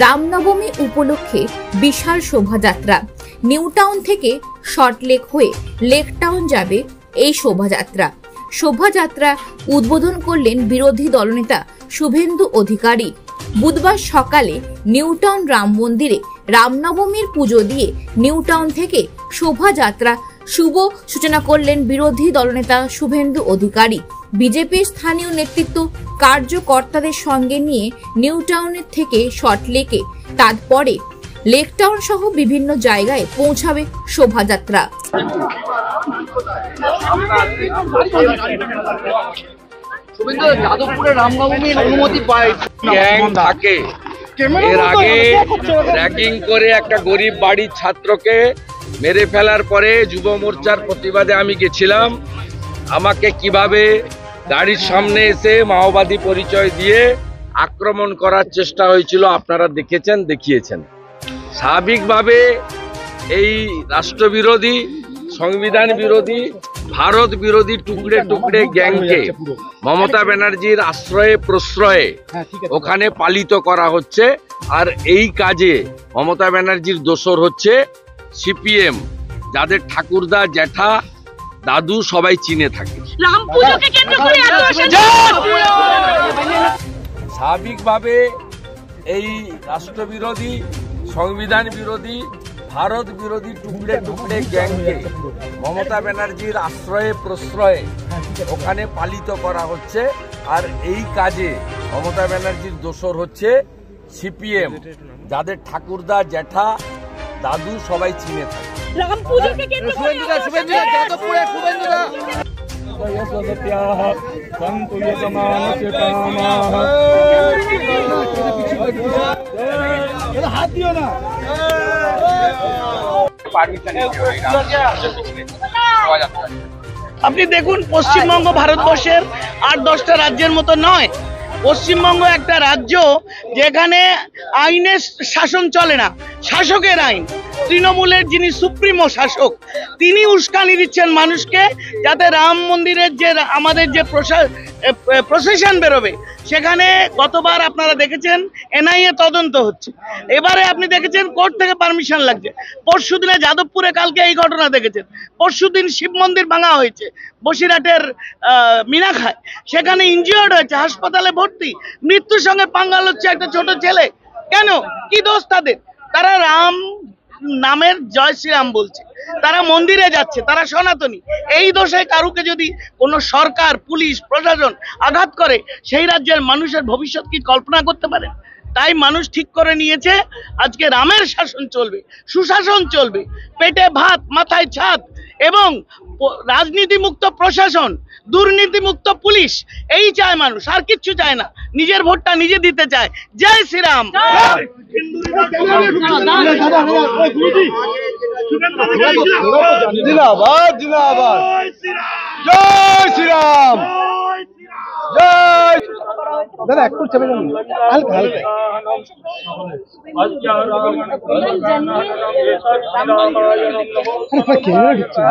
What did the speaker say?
রামনবমী উপলক্ষে বিশাল শোভাযাত্রা। New town থেকে শর্টলেক হয়ে লেক টাউন যাবে এই শোভাযাত্রা। শোভাযাত্রা উদ্বোধন করলেন বিরোধী দলনেতা শুভেন্দু অধিকারী। বুধবার সকালে নিউ টাউন রাম মন্দিরে রামনবমীর পুজো দিয়ে নিউ টাউন থেকে শোভাযাত্রা শুভ সূচনা করলেন বিরোধী দলনেতা শুভেন্দু অধিকারী। বিজেপির স্থানীয় নেতৃত্ব কার্যকর্তাদের সঙ্গে নিয়ে নিউ টাউনের থেকে শর্টলেকে, তারপরে লেক টাউন সহ বিভিন্ন জায়গায় পৌঁছাবে শোভাযাত্রা। যাদবপুরে রামনবমীর অনুমতি পায় থাকে। এর আগে র্যাগিং করে একটা গরিব বাড়ির ছাত্রকে মেরে ফেলার পরে যুব মোর্চার প্রতিবাদে আমি গেছিলাম। আমাকে কিভাবে গাড়ির সামনে এসে মাওবাদী পরিচয় দিয়ে আক্রমণ করার চেষ্টা হয়েছিল আপনারা দেখেছেন, দেখিয়েছেন। স্বাভাবিকভাবে এই রাষ্ট্রবিরোধী, সংবিধান বিরোধী, ভারত বিরোধী টুকরে টুকরে গ্যাংকে মমতা ব্যানার্জির আশ্রয়ে প্রশ্রয়ে ওখানে পালিত করা হচ্ছে। আর এই কাজে মমতা ব্যানার্জির দোসর হচ্ছে সিপিএম, যাদের ঠাকুরদা, জ্যাঠা, দাদু সবাই চিনে থাকে। স্বাভাবিকভাবে এই রাষ্ট্রবিরোধী, সংবিধান বিরোধী, ভারত বিরোধী টুকরে টুকরে গ্যাংকে মমতা ব্যানার্জির আশ্রয়ে প্রশ্রয়ে ওখানে পালিত করা হচ্ছে। আর এই কাজে মমতা ব্যানার্জির দোসর হচ্ছে সিপিএম, যাদের ঠাকুরদা, জ্যাঠা, দাদু সবাই চিনে থাকে। আপনি দেখুন, পশ্চিমবঙ্গ ভারতবর্ষের ৮-১০টা রাজ্যের মতো নয়। পশ্চিমবঙ্গ একটা রাজ্য যেখানে আইনের শাসন চলে না, শাসকের আইন। তৃণমূলের যিনি সুপ্রিমো শাসক, তিনি উস্কানি দিচ্ছেন মানুষকে, যাতে রাম মন্দিরের যে আমাদের যে প্রসেশন বেরোবে, সেখানে গতবার আপনারা দেখেছেন এনআইএ তদন্ত হচ্ছে। এবারে আপনি দেখেছেন কোর্ট থেকে পারমিশন লাগছে। পরশুদিনে যাদবপুরে কালকে এই ঘটনা দেখেছেন। পরশুদিন শিব মন্দির ভাঙা হয়েছে বসিরহাটের মিনাখায়, সেখানে ইনজিওর্ড হয়েছে, হাসপাতালে ভর্তি। মৃত্যুর সঙ্গে পাঙ্গাল হচ্ছে একটা ছোট ছেলে। কেন? কি দোষ তাদের? তারা রাম নামের জয় শ্রীরাম বলছে, তারা মন্দিরে যাচ্ছে, তারা সনাতনী। এই দোষে কারুকে যদি কোনো সরকার, পুলিশ, প্রশাসন আঘাত করে, সেই রাজ্যের মানুষের ভবিষ্যৎ কি কল্পনা করতে পারে? তাই মানুষ ঠিক করে নিয়েছে আজকে রামের শাসন চলবে, সুশাসন চলবে, পেটে ভাত, মাথায় ছাদ, এবং রাজনীতি মুক্ত প্রশাসন, দুর্নীতি মুক্ত পুলিশ। এই চায় মানুষ, আর কিচ্ছু চায় না। নিজের ভোটটা নিজে দিতে চায়। জয় শ্রীরাম। জিন্দাবাদ, জিন্দাবাদ, জয় শ্রীরাম, জয়। দাদা একটু চেপে যান, হালকা হালকা। ক্যামেরা ঢুকছে।